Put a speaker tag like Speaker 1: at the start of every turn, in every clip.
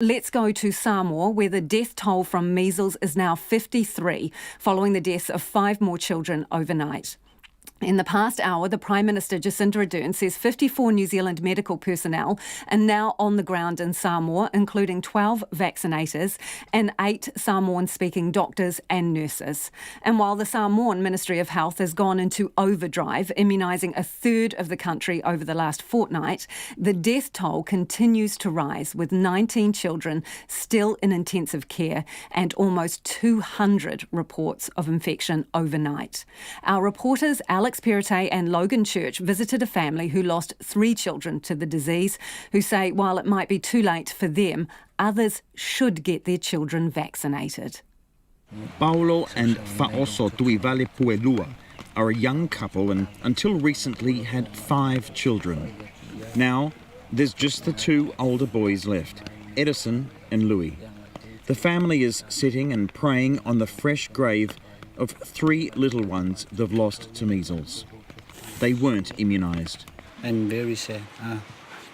Speaker 1: Let's go to Samoa, where the death toll from measles is now 53, following the deaths of 5 more children overnight. In the past hour, the Prime Minister Jacinda Ardern says 54 New Zealand medical personnel are now on the ground in Samoa, including 12 vaccinators and 8 Samoan-speaking doctors and nurses. And while the Samoan Ministry of Health has gone into overdrive, immunising a third of the country over the last fortnight, the death toll continues to rise, with 19 children still in intensive care and almost 200 reports of infection overnight. Our reporters Alex Perrottet and Logan Church visited a family who lost 3 children to the disease, who say while it might be too late for them, others should get their children vaccinated.
Speaker 2: Paulo and Fa'oso Tuivale Puelua are a young couple and until recently had 5 children. Now there's just the 2 older boys left, Edison and Louis. The family is sitting and praying on the fresh grave of 3 little ones they've lost to measles. They weren't immunised.
Speaker 3: I'm very sad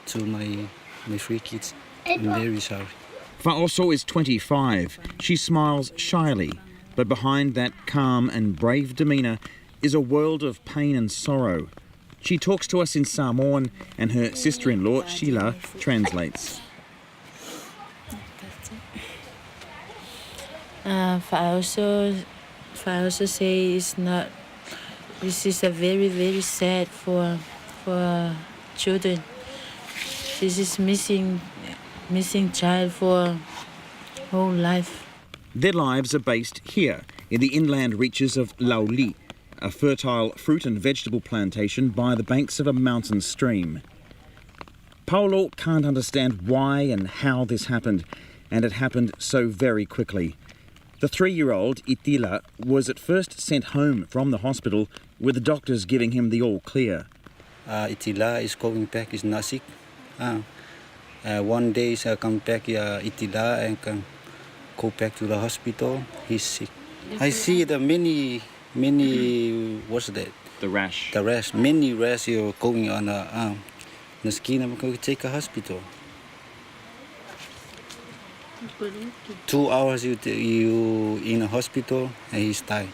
Speaker 3: to my 3 kids. I'm very sorry.
Speaker 2: Fa'oso is 25. She smiles shyly, but behind that calm and brave demeanour is a world of pain and sorrow. She talks to us in Samoan and her sister-in-law, Sheila, translates.
Speaker 4: Fa'oso say it's not. This is a very, very sad for children. This is missing child for whole life.
Speaker 2: Their lives are based here in the inland reaches of Lauli, a fertile fruit and vegetable plantation by the banks of a mountain stream. Paulo can't understand why and how this happened, and it happened so very quickly. The 3-year-old, Itila, was at first sent home from the hospital with the doctors giving him the all clear.
Speaker 3: Itila is going back, is not sick. One day I come back, Itila, and can go back to the hospital. He's sick. I see the many, what's that?
Speaker 2: The rash.
Speaker 3: The rash, many rash going on the skin. I'm going to take a hospital. 2 hours you in a hospital and he's died.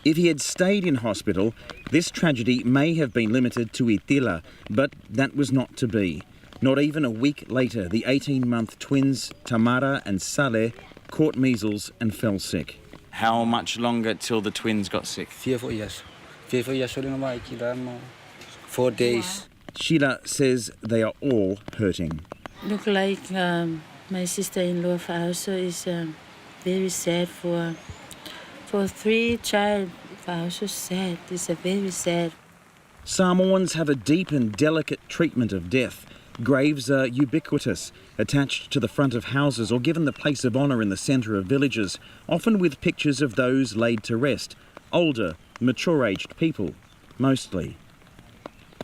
Speaker 2: If he had stayed in hospital, this tragedy may have been limited to Itila, but that was not to be. Not even a week later, the 18-month twins Tamara and Saleh caught measles and fell sick. How much longer till the twins got sick?
Speaker 3: 4 years. 4 years. 4 days.
Speaker 2: Sheila says they are all hurting.
Speaker 4: Look like my sister-in-law Fa'oso is very sad for 3 child. Fa'oso sad. It's a very sad.
Speaker 2: Samoans have a deep and delicate treatment of death. Graves are ubiquitous, attached to the front of houses or given the place of honour in the centre of villages, often with pictures of those laid to rest, older, mature-aged people, mostly.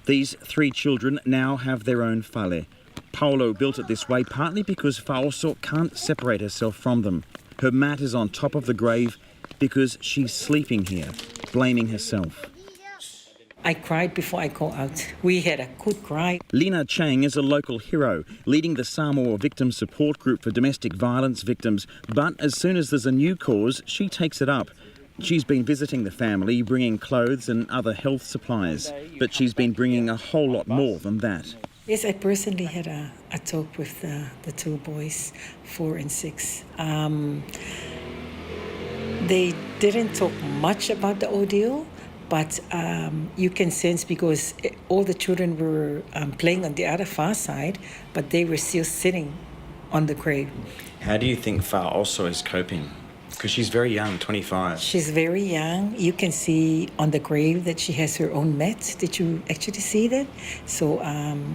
Speaker 2: These 3 children now have their own fale. Paulo built it this way partly because Fa'oso can't separate herself from them. Her mat is on top of the grave because she's sleeping here, blaming herself.
Speaker 5: I cried before I go out. We had a good cry.
Speaker 2: Lina Chang is a local hero, leading the Samoa Victim Support Group for domestic violence victims. But as soon as there's a new cause, she takes it up. She's been visiting the family, bringing clothes and other health supplies. But she's been bringing a whole lot more than that.
Speaker 5: Yes, I personally had a talk with the 2 boys, 4 and 6. They didn't talk much about the ordeal, but you can sense because all the children were playing on the other far side, but they were still sitting on the grave.
Speaker 2: How do you think Fa'oso is coping? Because she's very young, 25.
Speaker 5: She's very young. You can see on the grave that she has her own mat. Did you actually see that? So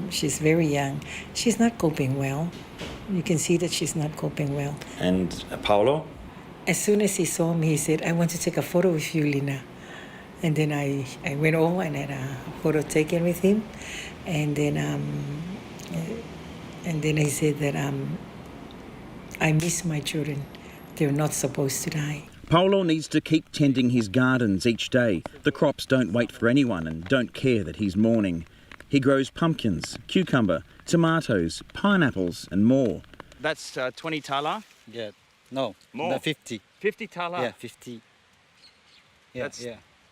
Speaker 5: she's very young. She's not coping well. You can see that she's not coping well.
Speaker 2: And Paulo?
Speaker 5: As soon as he saw me, he said, "I want to take a photo with you, Lina." And then I went over and had a photo taken with him. And then he said that I miss my children. They're not supposed to die.
Speaker 2: Paulo needs to keep tending his gardens each day. The crops don't wait for anyone and don't care that he's mourning. He grows pumpkins, cucumber, tomatoes, pineapples and more. That's 20 tala?
Speaker 3: Yeah, no,
Speaker 2: More.
Speaker 3: no, 50.
Speaker 2: 50 tala?
Speaker 3: Yeah, 50. Yeah,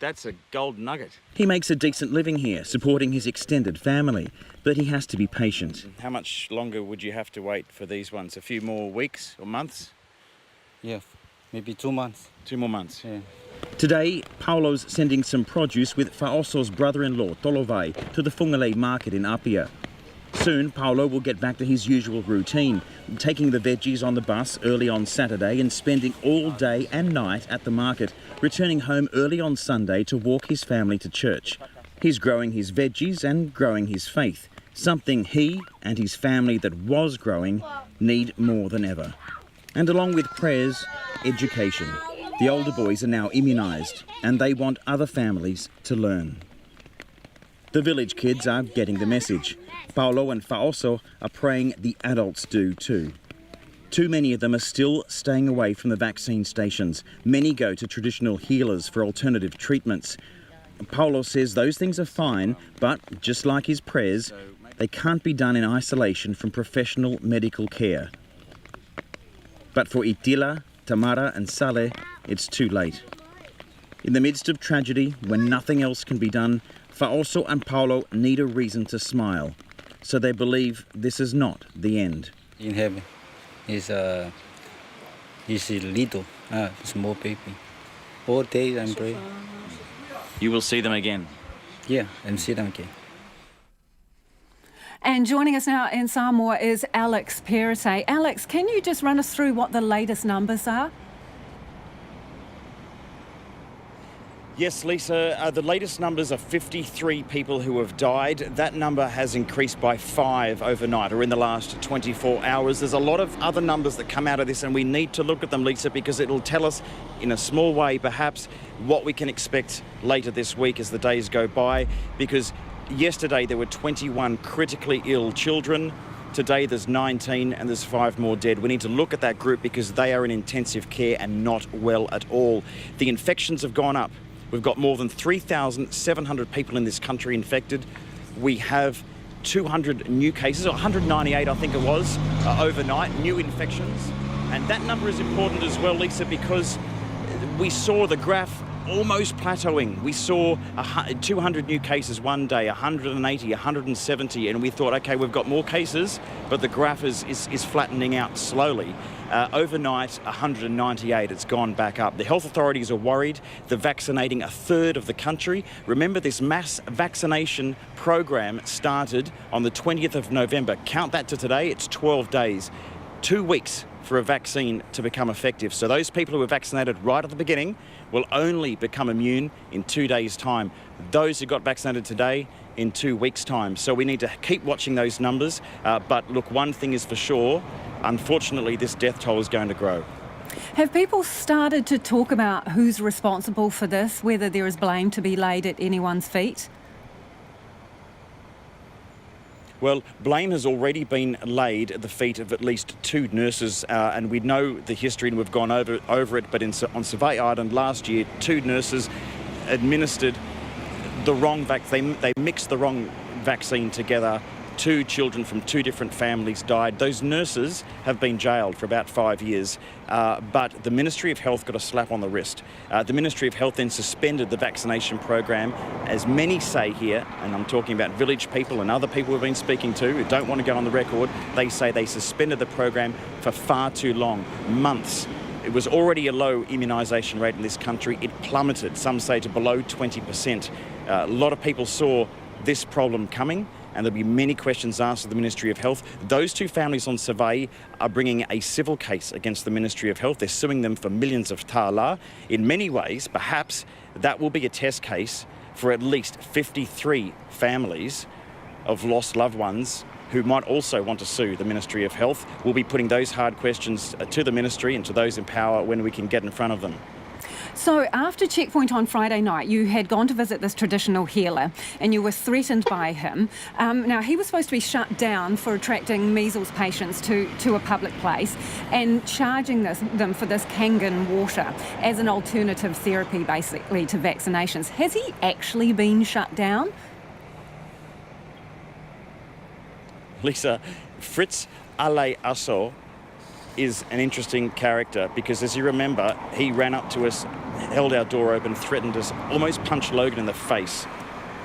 Speaker 2: That's a gold nugget. He makes a decent living here, supporting his extended family, but he has to be patient. How much longer would you have to wait for these ones? A few more weeks or months?
Speaker 3: Yeah, maybe 2 months.
Speaker 2: 2 more months.
Speaker 3: Yeah.
Speaker 2: Today, Paulo's sending some produce with Fa'oso's brother-in-law, Tolovai, to the Fungale market in Apia. Soon, Paulo will get back to his usual routine, taking the veggies on the bus early on Saturday and spending all day and night at the market, returning home early on Sunday to walk his family to church. He's growing his veggies and growing his faith, something he and his family that was growing need more than ever. And along with prayers, education. The older boys are now immunised and they want other families to learn. The village kids are getting the message. Paulo and Fa'oso are praying the adults do too. Too many of them are still staying away from the vaccine stations. Many go to traditional healers for alternative treatments. Paulo says those things are fine, but just like his prayers, they can't be done in isolation from professional medical care. But for Itila, Tamara and Saleh, it's too late. In the midst of tragedy, when nothing else can be done, Fa'oso and Paulo need a reason to smile. So they believe this is not the end.
Speaker 3: In heaven, he's a little, small baby. All day I'm praying.
Speaker 2: You will see them again.
Speaker 3: Yeah, and see them again.
Speaker 1: And joining us now in Samoa is Alex Perese. Alex, can you just run us through what the latest numbers are?
Speaker 2: Yes, Lisa, the latest numbers are 53 people who have died. That number has increased by 5 overnight or in the last 24 hours. There's a lot of other numbers that come out of this and we need to look at them, Lisa, because it'll tell us in a small way perhaps what we can expect later this week as the days go by, because yesterday there were 21 critically ill children. Today there's 19 and there's 5 more dead. We need to look at that group because they are in intensive care and not well at all. The infections have gone up. We've got more than 3,700 people in this country infected. We have 200 new cases, or 198 I think it was, overnight, new infections. And that number is important as well, Lisa, because we saw the graph almost plateauing. We saw 200 new cases one day, 180, 170, and we thought, okay, we've got more cases, but the graph is flattening out slowly. Overnight, 198, it's gone back up. The health authorities are worried. They're vaccinating a third of the country. Remember, this mass vaccination program started on the 20th of November. Count that to today, it's 12 days. 2 weeks for a vaccine to become effective. So those people who were vaccinated right at the beginning will only become immune in 2 days' time. Those who got vaccinated today, in 2 weeks' time. So we need to keep watching those numbers. But look, one thing is for sure, unfortunately, this death toll is going to grow.
Speaker 1: Have people started to talk about who's responsible for this, whether there is blame to be laid at anyone's feet?
Speaker 2: Well, blame has already been laid at the feet of at least 2 nurses, and we know the history and we've gone over it, but on Survey Island last year, 2 nurses administered the wrong vaccine. They mixed the wrong vaccine together. 2 children from 2 different families died. Those nurses have been jailed for about 5 years, but the Ministry of Health got a slap on the wrist. The Ministry of Health then suspended the vaccination program, as many say here, and I'm talking about village people and other people we've been speaking to who don't want to go on the record. They say they suspended the program for far too long, months. It was already a low immunisation rate in this country. It plummeted, some say, to below 20%. A lot of people saw this problem coming, and there'll be many questions asked of the Ministry of Health. Those 2 families on Survey are bringing a civil case against the Ministry of Health. They're suing them for millions of tala. In many ways, perhaps that will be a test case for at least 53 families of lost loved ones who might also want to sue the Ministry of Health. We'll be putting those hard questions to the Ministry and to those in power when we can get in front of them.
Speaker 1: So after Checkpoint on Friday night, you had gone to visit this traditional healer and you were threatened by him. Now, he was supposed to be shut down for attracting measles patients to a public place and charging them for this Kangen water as an alternative therapy, basically, to vaccinations. Has he actually been shut down?
Speaker 2: Lisa, Fritz Ale Asso is an interesting character because, as you remember, he ran up to us, held our door open, threatened us, almost punched Logan in the face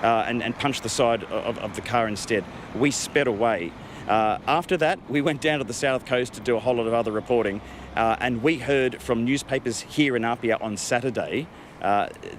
Speaker 2: and punched the side of the car instead. We sped away. After that, we went down to the south coast to do a whole lot of other reporting, and we heard from newspapers here in Apia on Saturday,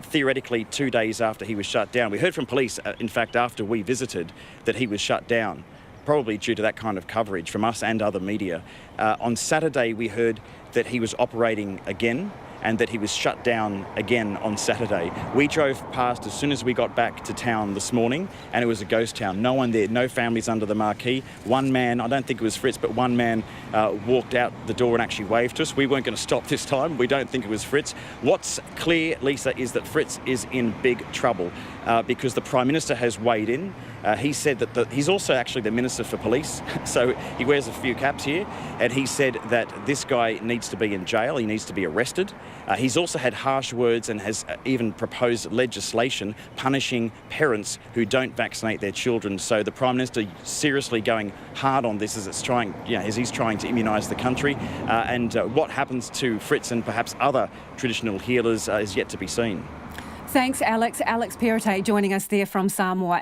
Speaker 2: theoretically 2 days after he was shut down. We heard from police, in fact, after we visited, that he was shut down, probably due to that kind of coverage from us and other media. On Saturday, we heard that he was operating again and that he was shut down again on Saturday. We drove past as soon as we got back to town this morning, and it was a ghost town. No one there, no families under the marquee. One man, I don't think it was Fritz, but one man walked out the door and actually waved to us. We weren't going to stop this time. We don't think it was Fritz. What's clear, Lisa, is that Fritz is in big trouble because the Prime Minister has weighed in. He said that he's also actually the Minister for Police, so he wears a few caps here, and he said that this guy needs to be in jail, he needs to be arrested. He's also had harsh words and has even proposed legislation punishing parents who don't vaccinate their children. So the Prime Minister seriously going hard on this as he's trying to immunise the country. And what happens to Fritz and perhaps other traditional healers is yet to be seen.
Speaker 1: Thanks, Alex. Alex Perrottet joining us there from Samoa.